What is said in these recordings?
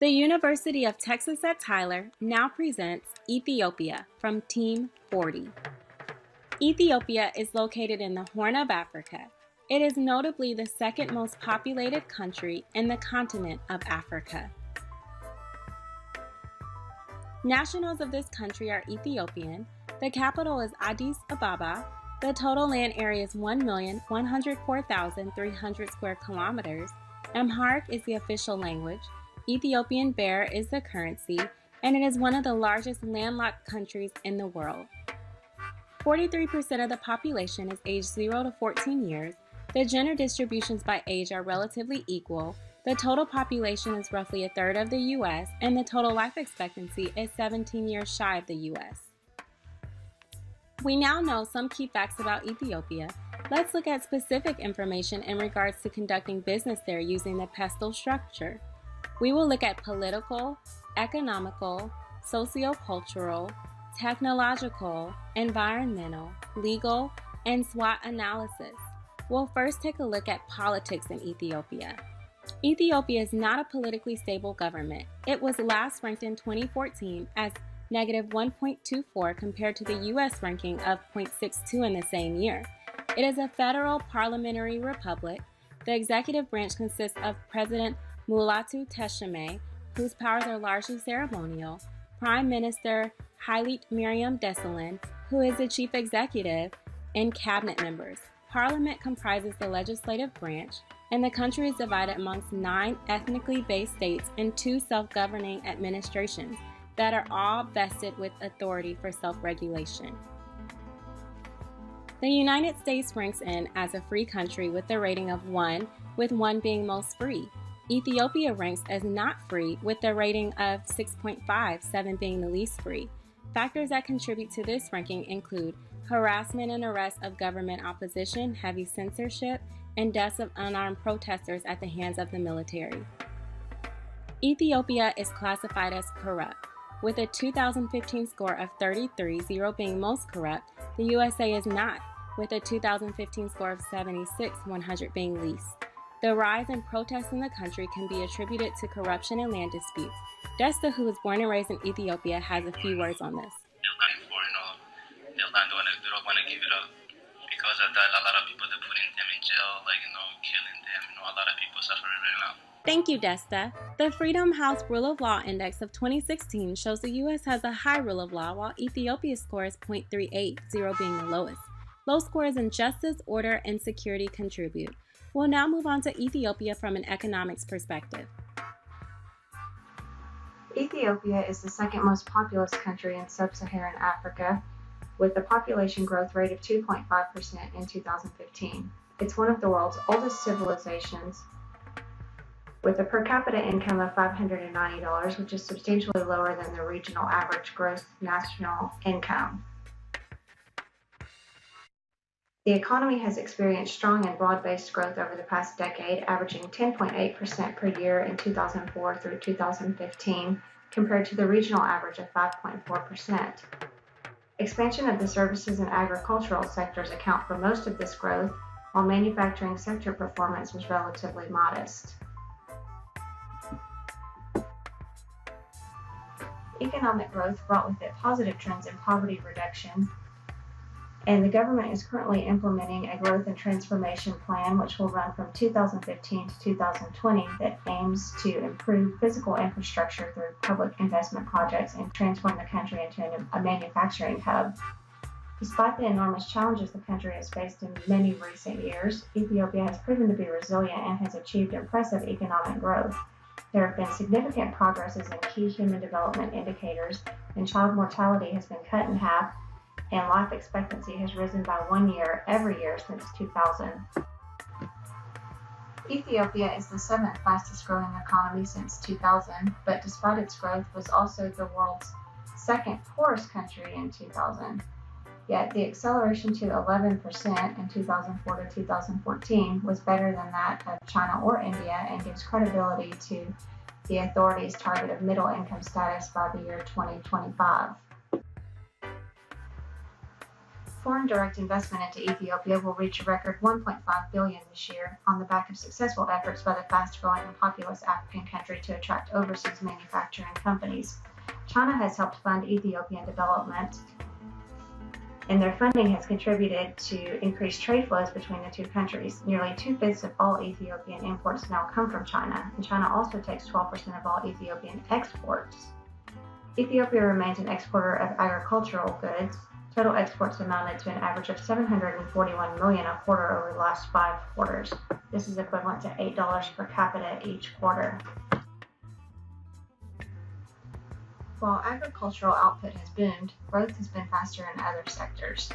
The University of Texas at Tyler now presents Ethiopia from Team 40. Ethiopia is located in the Horn of Africa. It is notably the second most populated country in the continent of Africa. Nationals of this country are Ethiopian. The capital is Addis Ababa. The total land area is 1,104,300 square kilometers. Amharic is the official language. Ethiopian birr is the currency, and it is one of the largest landlocked countries in the world. 43% of the population is aged 0 to 14 years. The gender distributions by age are relatively equal. The total population is roughly a third of the U.S., and the total life expectancy is 17 years shy of the U.S. We now know some key facts about Ethiopia. Let's look at specific information in regards to conducting business there using the pestle structure. We will look at political, economical, sociocultural, technological, environmental, legal, and SWOT analysis. We'll first take a look at politics in Ethiopia. Ethiopia is not a politically stable government. It was last ranked in 2014 as negative 1.24 compared to the U.S. ranking of 0.62 in the same year. It is a federal parliamentary republic. The executive branch consists of President Mulatu Teshome, whose powers are largely ceremonial, Prime Minister Haile Mariam Desalegn, who is the chief executive, and cabinet members. Parliament comprises the legislative branch, and the country is divided amongst 9 ethnically based states and 2 self-governing administrations that are all vested with authority for self-regulation. The United States ranks in as a free country with a rating of 1, with 1 being most free. Ethiopia ranks as not free with a rating of 6.5, 7 being the least free. Factors that contribute to this ranking include harassment and arrest of government opposition, heavy censorship, and deaths of unarmed protesters at the hands of the military. Ethiopia is classified as corrupt. With a 2015 score of 33, 0 being most corrupt, the USA is not, with a 2015 score of 76, 100 being least. The rise in protests in the country can be attributed to corruption and land disputes. Desta, who was born and raised in Ethiopia, has a few words on this. Because of that, a lot of people, they're putting them in jail, killing them. A lot of people suffering right now. Thank you, Desta. The Freedom House Rule of Law Index of 2016 shows the U.S. has a high rule of law, while Ethiopia's score is 0.38, 0 being the lowest. Low scores in justice, order, and security contribute. We'll now move on to Ethiopia from an economics perspective. Ethiopia is the second most populous country in sub-Saharan Africa, with a population growth rate of 2.5% in 2015. It's one of the world's oldest civilizations, with a per capita income of $590, which is substantially lower than the regional average gross national income. The economy has experienced strong and broad-based growth over the past decade, averaging 10.8% per year in 2004 through 2015, compared to the regional average of 5.4%. Expansion of the services and agricultural sectors account for most of this growth, while manufacturing sector performance was relatively modest. Economic growth brought with it positive trends in poverty reduction, and the government is currently implementing a growth and transformation plan which will run from 2015 to 2020 that aims to improve physical infrastructure through public investment projects and transform the country into a manufacturing hub. Despite the enormous challenges the country has faced in many recent years, Ethiopia has proven to be resilient and has achieved impressive economic growth. There have been significant progresses in key human development indicators, and child mortality has been cut in half, and life expectancy has risen by 1 year every year since 2000. Ethiopia is the 7th fastest growing economy since 2000, but despite its growth was also the world's 2nd poorest country in 2000. Yet the acceleration to 11% in 2004 to 2014 was better than that of China or India and gives credibility to the authorities' target of middle income status by the year 2025. Foreign direct investment into Ethiopia will reach a record $1.5 billion this year on the back of successful efforts by the fast-growing and populous African country to attract overseas manufacturing companies. China has helped fund Ethiopian development, and their funding has contributed to increased trade flows between the two countries. Nearly 2/5 of all Ethiopian imports now come from China, and China also takes 12% of all Ethiopian exports. Ethiopia remains an exporter of agricultural goods. Total exports amounted to an average of $741 million a quarter over the last 5 quarters. This is equivalent to $8 per capita each quarter. While agricultural output has boomed, growth has been faster in other sectors.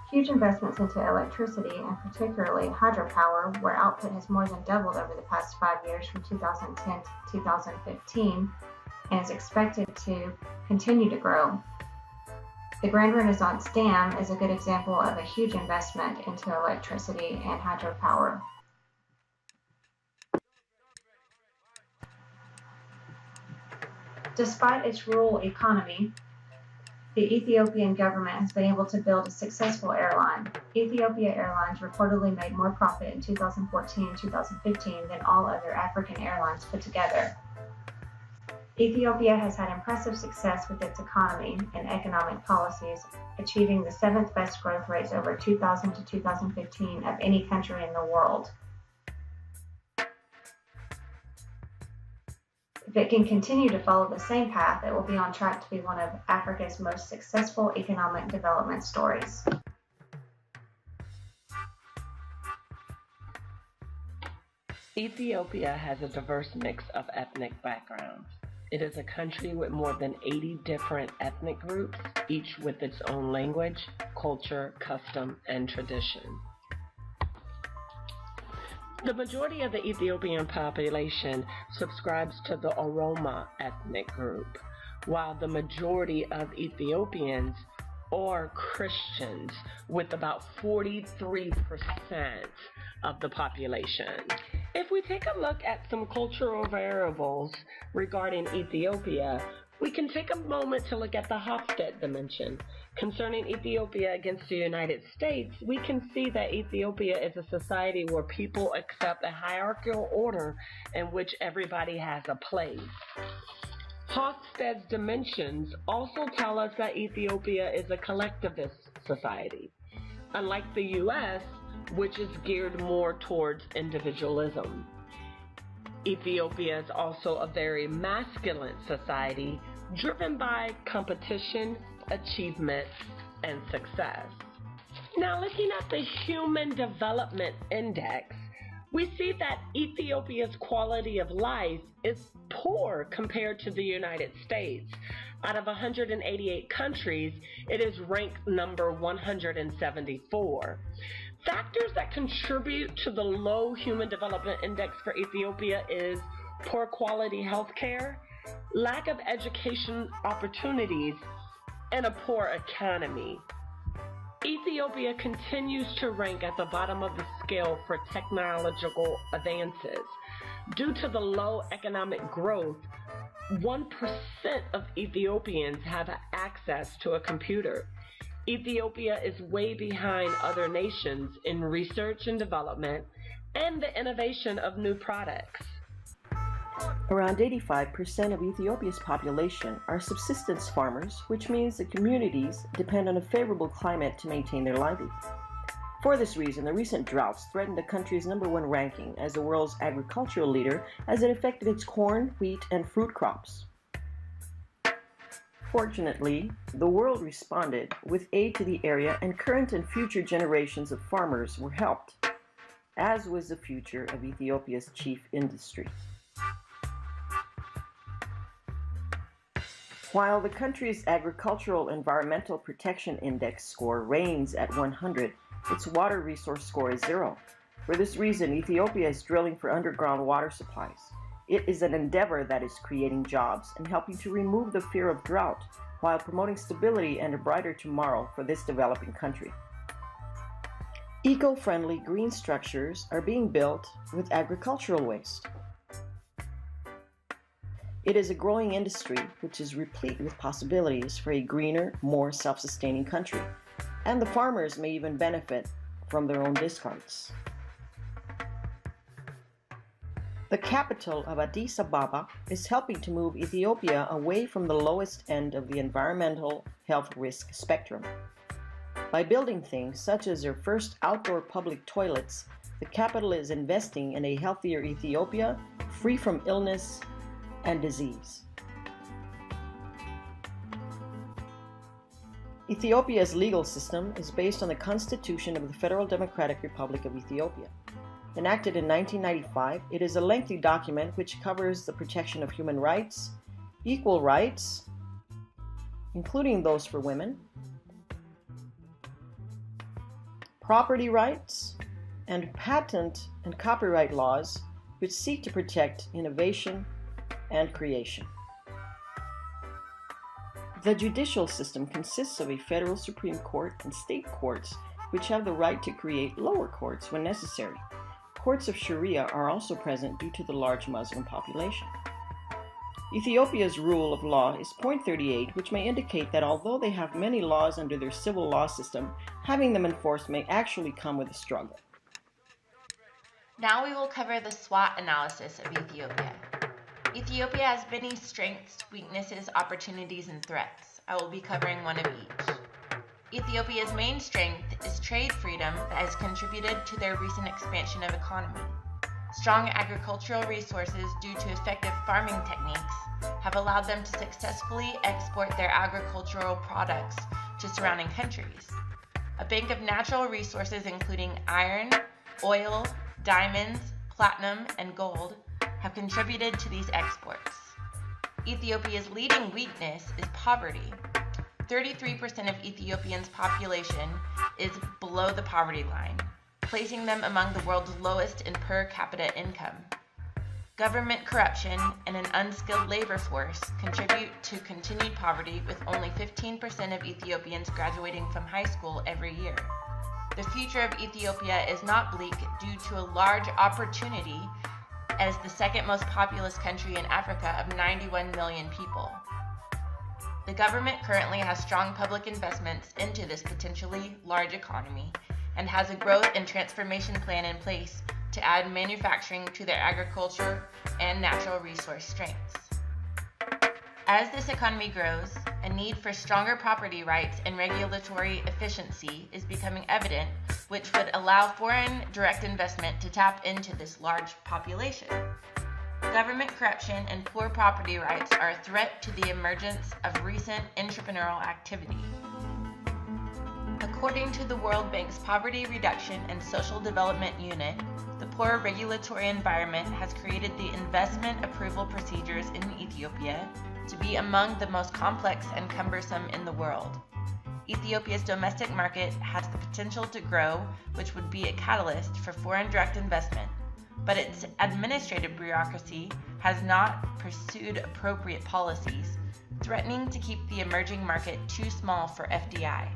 Huge investments into electricity, and particularly hydropower, where output has more than doubled over the past 5 years from 2010 to 2015, and is expected to continue to grow. The Grand Renaissance Dam is a good example of a huge investment into electricity and hydropower. Despite its rural economy, the Ethiopian government has been able to build a successful airline. Ethiopia Airlines reportedly made more profit in 2014 and 2015 than all other African airlines put together. Ethiopia has had impressive success with its economy and economic policies, achieving the 7th best growth rates over 2000 to 2015 of any country in the world. If it can continue to follow the same path, it will be on track to be one of Africa's most successful economic development stories. Ethiopia has a diverse mix of ethnic backgrounds. It is a country with more than 80 different ethnic groups, each with its own language, culture, custom, and tradition. The majority of the Ethiopian population subscribes to the Oromo ethnic group, while the majority of Ethiopians are Christians, with about 43% of the population. If we take a look at some cultural variables regarding Ethiopia, we can take a moment to look at the Hofstede dimension. Concerning Ethiopia against the United States, we can see that Ethiopia is a society where people accept a hierarchical order in which everybody has a place. Hofstede's dimensions also tell us that Ethiopia is a collectivist society, unlike the U.S., which is geared more towards individualism. Ethiopia is also a very masculine society, driven by competition, achievement, and success. Now, looking at the Human Development Index, we see that Ethiopia's quality of life is poor compared to the United States. Out of 188 countries, it is ranked number 174. Factors that contribute to the low Human Development Index for Ethiopia is poor quality health care, lack of education opportunities, and a poor economy. Ethiopia continues to rank at the bottom of the scale for technological advances. Due to the low economic growth, 1% of Ethiopians have access to a computer. Ethiopia is way behind other nations in research and development and the innovation of new products. Around 85% of Ethiopia's population are subsistence farmers, which means the communities depend on a favorable climate to maintain their livelihood. For this reason, the recent droughts threatened the country's #1 ranking as the world's agricultural leader, as it affected its corn, wheat, and fruit crops. Fortunately, the world responded with aid to the area, and current and future generations of farmers were helped, as was the future of Ethiopia's chief industry. While the country's Agricultural Environmental Protection Index score reigns at 100, its water resource score is 0. For this reason, Ethiopia is drilling for underground water supplies. It is an endeavor that is creating jobs and helping to remove the fear of drought while promoting stability and a brighter tomorrow for this developing country. Eco-friendly green structures are being built with agricultural waste. It is a growing industry which is replete with possibilities for a greener, more self-sustaining country. and the farmers may even benefit from their own discounts. The capital of Addis Ababa is helping to move Ethiopia away from the lowest end of the environmental health risk spectrum. By building things such as their first outdoor public toilets, the capital is investing in a healthier Ethiopia, free from illness and disease. Ethiopia's legal system is based on the Constitution of the Federal Democratic Republic of Ethiopia. Enacted in 1995, it is a lengthy document which covers the protection of human rights, equal rights, including those for women, property rights, and patent and copyright laws which seek to protect innovation and creation. The judicial system consists of a federal Supreme Court and state courts which have the right to create lower courts when necessary. Courts of Sharia are also present due to the large Muslim population. Ethiopia's rule of law is point 38, which may indicate that although they have many laws under their civil law system, having them enforced may actually come with a struggle. Now we will cover the SWOT analysis of Ethiopia. Ethiopia has many strengths, weaknesses, opportunities, and threats. I will be covering one of each. Ethiopia's main strength is trade freedom that has contributed to their recent expansion of economy. Strong agricultural resources due to effective farming techniques have allowed them to successfully export their agricultural products to surrounding countries. A bank of natural resources including iron, oil, diamonds, platinum, and gold have contributed to these exports. Ethiopia's leading weakness is poverty. 33% of Ethiopians' population is below the poverty line, placing them among the world's lowest in per capita income. Government corruption and an unskilled labor force contribute to continued poverty, with only 15% of Ethiopians graduating from high school every year. The future of Ethiopia is not bleak due to a large opportunity as the second most populous country in Africa of 91 million people. The government currently has strong public investments into this potentially large economy and has a growth and transformation plan in place to add manufacturing to their agriculture and natural resource strengths. As this economy grows, a need for stronger property rights and regulatory efficiency is becoming evident, which would allow foreign direct investment to tap into this large population. Government corruption and poor property rights are a threat to the emergence of recent entrepreneurial activity. According to the World Bank's Poverty Reduction and Social Development Unit, the poor regulatory environment has created the investment approval procedures in Ethiopia to be among the most complex and cumbersome in the world. Ethiopia's domestic market has the potential to grow, which would be a catalyst for foreign direct investment, but its administrative bureaucracy has not pursued appropriate policies, threatening to keep the emerging market too small for FDI.